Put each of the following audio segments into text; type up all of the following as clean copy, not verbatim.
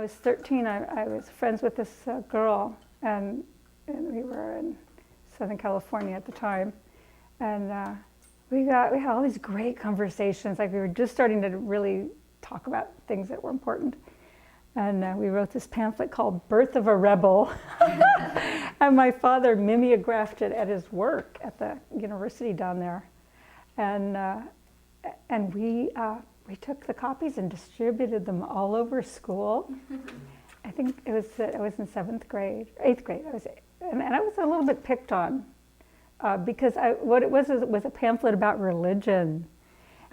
I was 13, I was friends with this girl, and we were in Southern California at the time, and we had all these great conversations. Like, we were just starting to really talk about things that were important. And we wrote this pamphlet called Birth of a Rebel. And my father mimeographed it at his work at the university down there. And we took the copies and distributed them all over school. I think I was in 7th grade, 8th grade. And I was a little bit picked on because what it was a pamphlet about religion.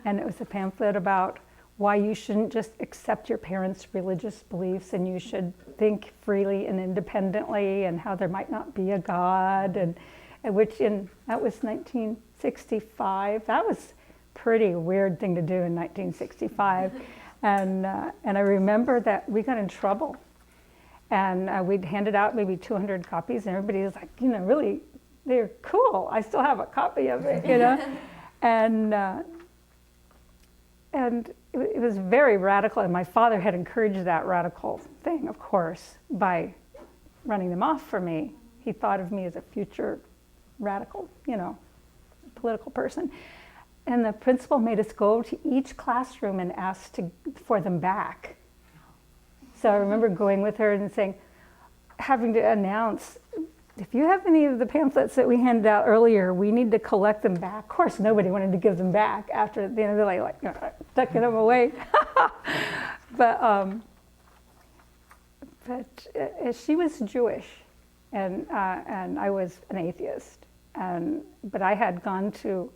And it was a pamphlet about why you shouldn't just accept your parents' religious beliefs, and you should think freely and independently, and how there might not be a God, and that was 1965. That was a pretty weird thing to do in 1965. And I remember that we got in trouble, and we'd handed out maybe 200 copies, and everybody was like, really, they're cool. I still have a copy of it, And it was very radical, and my father had encouraged that radical thing, of course, by running them off for me. He thought of me as a future radical, political person. And the principal made us go to each classroom and ask for them back. So I remember going with her and having to announce, if you have any of the pamphlets that we handed out earlier, we need to collect them back. Of course, nobody wanted to give them back after the end of the day, tucking them away. But she was Jewish, and I was an atheist. But I had gone to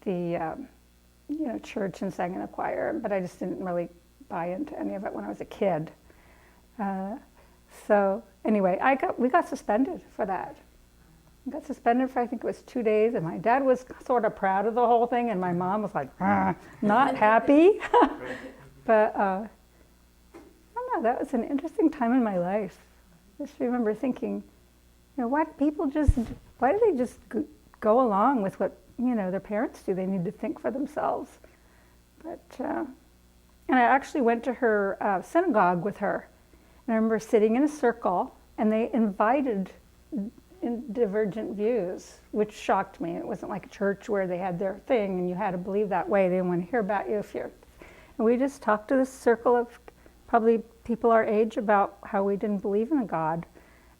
the church and sang in a choir, but I just didn't really buy into any of it when I was a kid. So anyway, we got suspended for that. We got suspended for, I think it was 2 days, and my dad was sort of proud of the whole thing, and my mom was like, not happy. But I don't know, that was an interesting time in my life. I just remember thinking, why do they just go along with what their parents do? They need to think for themselves. But and I actually went to her synagogue with her. And I remember sitting in a circle, and they invited divergent views, which shocked me. It wasn't like a church where they had their thing and you had to believe that way. They didn't want to hear about you and we just talked to this circle of probably people our age about how we didn't believe in a God.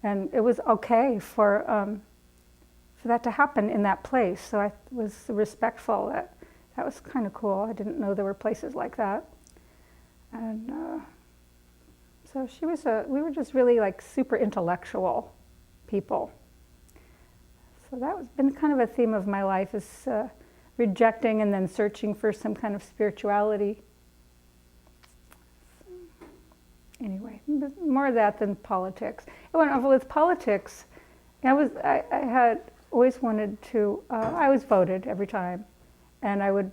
And it was okay for that to happen in that place. So I was respectful. That was kind of cool. I didn't know there were places like that. And so we were just really like super intellectual people. So that was been kind of a theme of my life, is rejecting and then searching for some kind of spirituality. So, anyway, more of that than politics. With politics, I had always wanted to, I was voted every time, and I would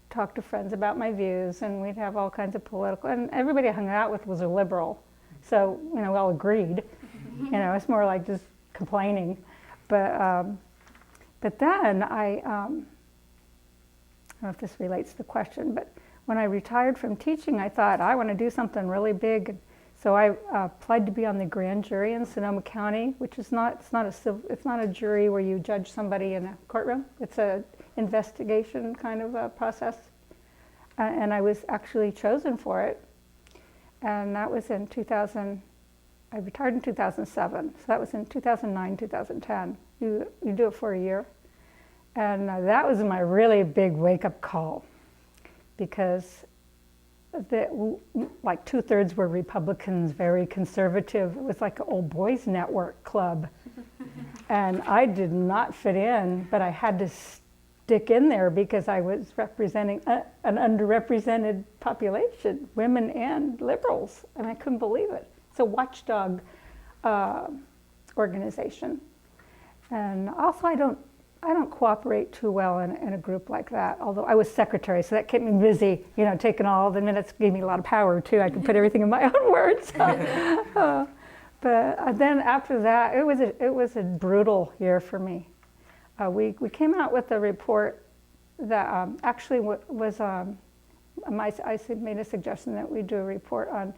talk to friends about my views, and we'd have all kinds of political, and everybody I hung out with was a liberal, so we all agreed. It's more like just complaining. But then I don't know if this relates to the question, but when I retired from teaching, I thought I want to do something really big. So I applied to be on the grand jury in Sonoma County, which is it's not a jury where you judge somebody in a courtroom. It's a investigation kind of a process. And I was actually chosen for it. And that was in 2000. I retired in 2007, so that was in 2009, 2010. You do it for a year. And that was my really big wake-up call, because like 2/3 were Republicans, very conservative. It was like an old boys network club. And I did not fit in, but I had to stick in there because I was representing an underrepresented population, women and liberals, and I couldn't believe it. It's a watchdog organization. And also I don't cooperate too well in a group like that, although I was secretary, so that kept me busy, taking all the minutes, gave me a lot of power too. I could put everything in my own words. But then after that, it was a brutal year for me. We came out with a report that actually was made a suggestion that we do a report on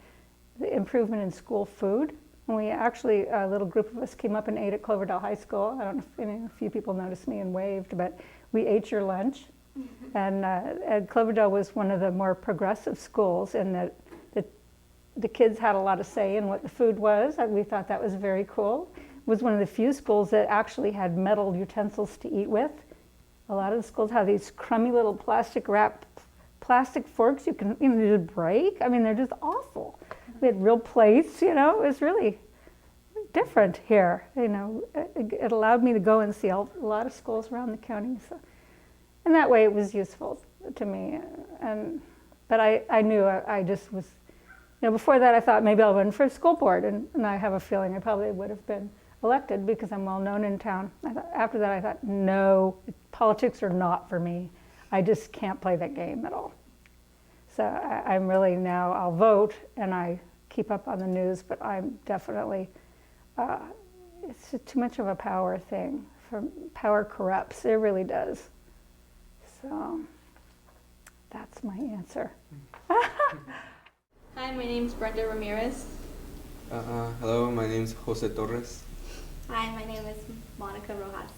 the improvement in school food. And we actually, a little group of us came up and ate at Cloverdale High School. I don't know if a few people noticed me and waved, but we ate your lunch. And Cloverdale was one of the more progressive schools in that the kids had a lot of say in what the food was. And we thought that was very cool. It was one of the few schools that actually had metal utensils to eat with. A lot of the schools have these crummy little plastic forks you can just break. I mean, they're just awful. We had real plates, it was really different here. It allowed me to go and see a lot of schools around the county. So, and that way it was useful to me. But I knew I just was, before that I thought maybe I'll run for school board, and I have a feeling I probably would have been elected because I'm well known in town. After that I thought, no, politics are not for me. I just can't play that game at all. So I'm really now, I'll vote and I keep up on the news, but I'm definitely, it's just too much of a power thing. Power corrupts, it really does. So that's my answer. Hi, my name's Brenda Ramirez. Hello, my name's Jose Torres. Hi, my name is Monica Rojas.